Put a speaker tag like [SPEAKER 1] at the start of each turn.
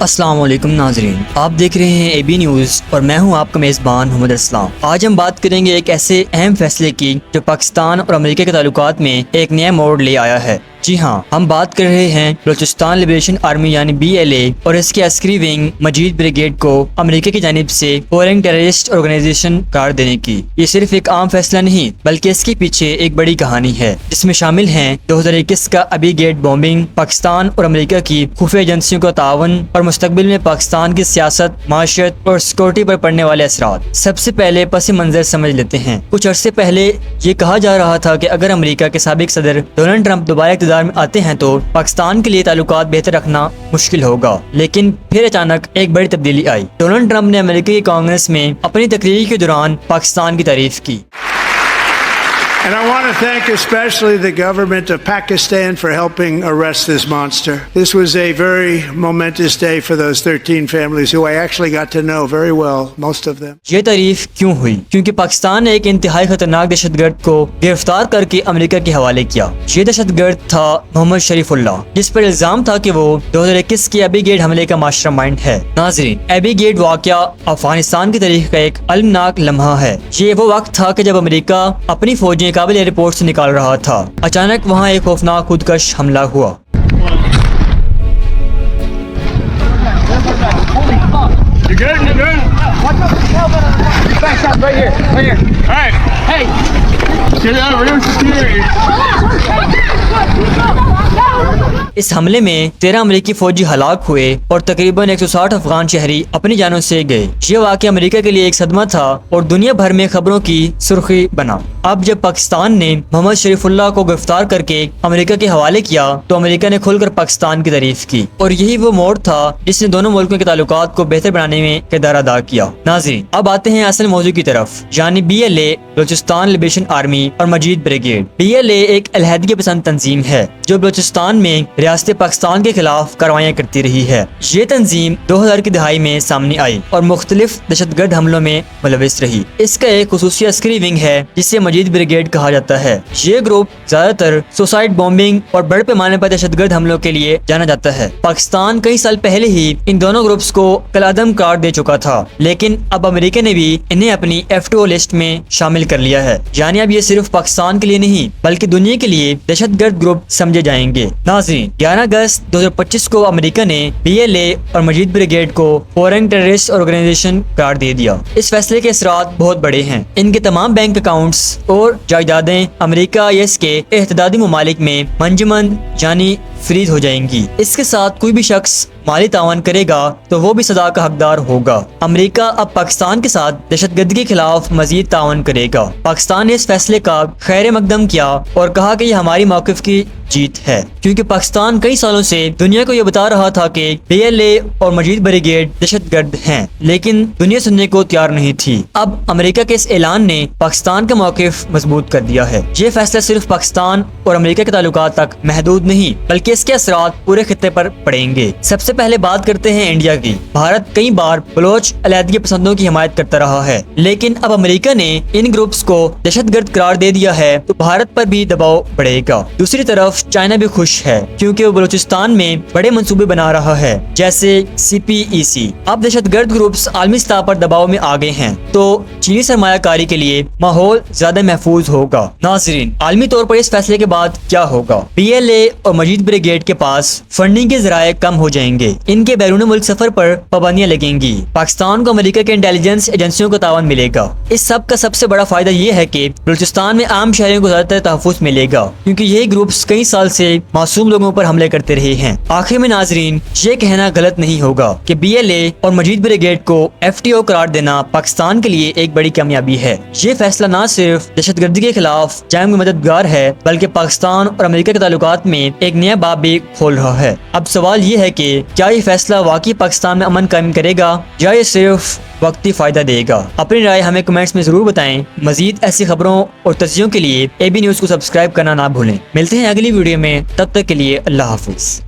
[SPEAKER 1] السلام علیکم ناظرین، آپ دیکھ رہے ہیں اے بی نیوز اور میں ہوں آپ کا میزبان محمد اسلام۔ آج ہم بات کریں گے ایک ایسے اہم فیصلے کی جو پاکستان اور امریکہ کے تعلقات میں ایک نیا موڑ لے آیا ہے۔ جی ہاں، ہم بات کر رہے ہیں بلوچستان لبریشن آرمی یعنی BLA اور اس کے عسکری ونگ مجید بریگیڈ کو امریکہ کی جانب سے فورن ٹیررسٹ آرگنائزیشن قرار دینے کی۔ یہ صرف ایک عام فیصلہ نہیں بلکہ اس کے پیچھے ایک بڑی کہانی ہے جس میں شامل ہیں 2021 کا ابی گیٹ بومبنگ، پاکستان اور امریکہ کی خفیہ ایجنسیوں کا تعاون اور مستقبل میں پاکستان کی سیاست، معاشرت اور سیکورٹی پر پڑنے والے اثرات۔ سب سے پہلے پس منظر سمجھ لیتے ہیں۔ کچھ عرصے پہلے یہ کہا جا رہا تھا کہ اگر امریکہ کے سابق صدر ڈونلڈ ٹرمپ دوبارہ اقتدار میں آتے ہیں تو پاکستان کے لیے تعلقات بہتر رکھنا مشکل ہوگا، لیکن پھر اچانک ایک بڑی تبدیلی آئی۔ ڈونلڈ ٹرمپ نے امریکہ کی کانگریس میں اپنی تقریر کے دوران پاکستان کی تعریف کی۔
[SPEAKER 2] And I want to thank especially the government of Pakistan for helping arrest this monster. This was a very momentous day for those 13 families who I actually got to know very well, most of them.
[SPEAKER 1] یہ تعریف کیوں ہوئی؟ کیونکہ پاکستان نے ایک انتہائی خطرناک دہشت گرد کو گرفتار کر کے امریکہ کے حوالے کیا۔ یہ دہشت گرد تھا محمد شریف اللہ، جس پر الزام تھا کہ وہ 2021 کے ابی گیٹ حملے کا ماسٹر مائنڈ ہے۔ ناظرین، ابی گیٹ واقعہ افغانستان کی تاریخ کا ایک المناک لمحہ ہے۔ یہ وہ وقت تھا کہ جب امریکہ اپنی فوجیں کابل ایئرپورٹ سے نکال رہا تھا۔ اچانک وہاں ایک خوفناک خودکش حملہ ہوا۔ اس حملے میں 13 امریکی فوجی ہلاک ہوئے اور تقریباً 160 افغان شہری اپنی جانوں سے گئے۔ یہ واقعہ امریکہ کے لیے ایک صدمہ تھا اور دنیا بھر میں خبروں کی سرخی بنا۔ اب جب پاکستان نے محمد شریف اللہ کو گرفتار کر کے امریکہ کے حوالے کیا تو امریکہ نے کھل کر پاکستان کی تعریف کی، اور یہی وہ موڑ تھا جس نے دونوں ملکوں کے تعلقات کو بہتر بنانے میں کردار ادا کیا۔ ناظرین، اب آتے ہیں اصل موضوع کی طرف، یعنی BLA بلوچستان لبریشن آرمی اور مجید بریگیڈ۔ BLA ایک علیحدگی پسند تنظیم ہے جو بلوچستان میں ریاست پاکستان کے خلاف کاروائیاں کرتی رہی ہے۔ یہ تنظیم 2000 کی دہائی میں سامنے آئی اور مختلف دہشت گرد حملوں میں ملوث رہی۔ اس کا ایک خصوصی عسکری ونگ ہے جسے مجید بریگیڈ کہا جاتا ہے۔ یہ گروپ زیادہ تر سوسائڈ بومبنگ اور بڑے پیمانے پر دہشت گرد حملوں کے لیے جانا جاتا ہے۔ پاکستان کئی سال پہلے ہی ان دونوں گروپس کو کالعدم قرار دے چکا تھا، لیکن اب امریکہ نے بھی انہیں اپنی FTO لسٹ میں شامل کر لیا ہے۔ یعنی اب یہ صرف پاکستان کے لیے نہیں بلکہ دنیا کے لیے دہشت گرد گروپ سمجھے جائیں گے۔ ناظرین، 11 اگست 2025 کو امریکہ نے BLA اور مجید بریگیڈ کو فورن ٹیررسٹ آرگنائزیشن قرار دے دیا۔ اس فیصلے کے اثرات بہت بڑے ہیں۔ ان کے تمام بینک اکاؤنٹس اور جائیدادیں امریکہ یا اس کے اتحادی ممالک میں منجمد یعنی فریز ہو جائیں گی۔ اس کے ساتھ کوئی بھی شخص مالی تعاون کرے گا تو وہ بھی سزا کا حقدار ہوگا۔ امریکہ اب پاکستان کے ساتھ دہشت گردی کے خلاف مزید تعاون کرے گا۔ پاکستان نے اس فیصلے کا خیر مقدم کیا اور کہا کہ یہ ہماری موقف کی جیت ہے، کیونکہ پاکستان کئی سالوں سے دنیا کو یہ بتا رہا تھا کہ BLA اور مجید بریگیڈ دہشت گرد ہیں، لیکن دنیا سننے کو تیار نہیں تھی۔ اب امریکہ کے اس اعلان نے پاکستان کا موقف مضبوط کر دیا ہے۔ یہ فیصلہ صرف پاکستان اور امریکہ کے تعلقات تک محدود نہیں بلکہ اس کے اثرات پورے خطے پر پڑیں گے۔ سب سے پہلے بات کرتے ہیں انڈیا کی۔ بھارت کئی بار بلوچ علیحدگی پسندوں کی حمایت کرتا رہا ہے، لیکن اب امریکہ نے ان گروپس کو دہشت گرد قرار دے دیا ہے تو بھارت پر بھی دباؤ بڑھے گا۔ دوسری طرف چائنا بھی خوش ہے کیونکہ وہ بلوچستان میں بڑے منصوبے بنا رہا ہے جیسے CPEC۔ اب دہشت گرد گروپس عالمی سطح پر دباؤ میں آ گئے ہیں تو چینی سرمایہ کاری کے لیے ماحول زیادہ محفوظ ہوگا۔ ناظرین، عالمی طور پر اس فیصلے کے بعد کیا ہوگا؟ BLA اور مجید بریگیڈ کے پاس فنڈنگ کے ذرائع کم ہو جائیں گے، ان کے بیرون ملک سفر پر پابندیاں لگیں گی، پاکستان کو امریکہ کے انٹیلیجنس ایجنسیوں کا تعاون ملے گا۔ اس سب کا سب سے بڑا فائدہ یہ ہے کہ بلوچستان میں عام شہریوں کو زیادہ تر تحفظ ملے گا، کیونکہ یہی گروپس کئی سال سے معصوم لوگوں پر حملے کرتے رہے ہیں۔ آخر میں ناظرین، یہ کہنا غلط نہیں ہوگا کہ BLA اور مجید بریگیڈ کو FTO قرار دینا پاکستان کے لیے ایک بڑی کامیابی ہے۔ یہ فیصلہ نہ صرف دہشت گردی کے خلاف جنگ میں مددگار ہے بلکہ پاکستان اور امریکہ کے تعلقات میں ایک نیا باب بھی کھول رہا ہے۔ اب سوال یہ ہے کہ کیا یہ فیصلہ واقعی پاکستان میں امن قائم کرے گا یا یہ صرف وقتی فائدہ دے گا؟ اپنی رائے ہمیں کمنٹس میں ضرور بتائیں۔ مزید ایسی خبروں اور تجزیوں کے لیے AB نیوز کو سبسکرائب کرنا نہ بھولیں۔ ملتے ہیں اگلی ویڈیو میں، تب تک کے لیے اللہ حافظ۔